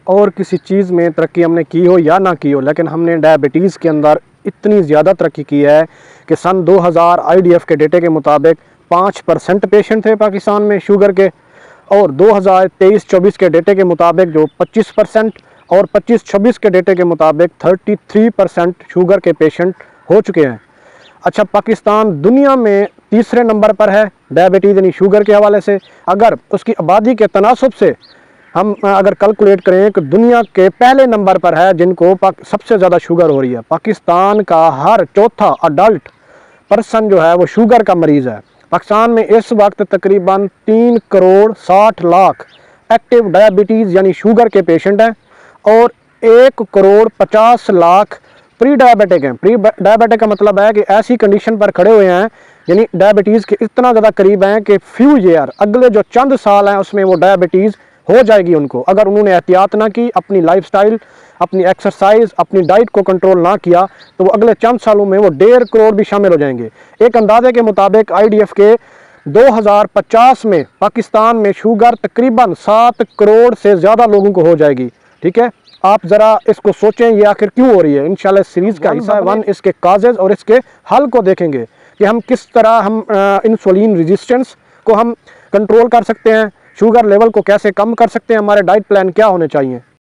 और किसी चीज़ में तरक्की हमने की हो या ना की हो, लेकिन हमने डायबिटीज़ के अंदर इतनी ज़्यादा तरक्की की है कि सन 2000 IDF के डेटे के मुताबिक 5% पेशेंट थे पाकिस्तान में शुगर के, और 2023-24 के डेटे के मुताबिक जो 25% और 25-26 के डेटे के मुताबिक 33% शुगर के पेशेंट हो चुके हैं। अच्छा, पाकिस्तान दुनिया में तीसरे नंबर पर है डायबिटीज़ यानी शुगर के हवाले से। अगर उसकी आबादी के तनासब से हम अगर कैलकुलेट करें कि दुनिया के पहले नंबर पर है जिनको सबसे ज़्यादा शुगर हो रही है। पाकिस्तान का हर चौथा अडल्ट पर्सन जो है वो शुगर का मरीज़ है। पाकिस्तान में इस वक्त तकरीबन 3 करोड़ 60 लाख एक्टिव डायबिटीज़ यानी शुगर के पेशेंट हैं और 1 करोड़ 50 लाख प्री डायबिटिक हैं। प्री डायबिटिक का मतलब है कि ऐसी कंडीशन पर खड़े हुए हैं, यानी डायबिटीज़ के इतना ज़्यादा करीब हैं कि फ्यू ईयर, अगले जो चंद साल हैं उसमें वो डायबिटीज़ हो जाएगी उनको। अगर उन्होंने एहतियात ना की, अपनी लाइफस्टाइल, अपनी एक्सरसाइज, अपनी डाइट को कंट्रोल ना किया, तो वो अगले चंद सालों में वो 1.5 करोड़ भी शामिल हो जाएंगे। एक अंदाजे के मुताबिक IDF के 2050 में पाकिस्तान में शुगर तकरीबन 7 करोड़ से ज़्यादा लोगों को हो जाएगी। ठीक है, आप ज़रा इसको सोचें ये आखिर क्यों हो रही है। इंशाल्लाह सीरीज़ का हिस्सा 1 इसके काजेज़ और इसके हल को देखेंगे कि हम किस तरह हम इंसुलिन रेजिस्टेंस को हम कंट्रोल कर सकते हैं, शुगर लेवल को कैसे कम कर सकते हैं, हमारे डाइट प्लान क्या होने चाहिए।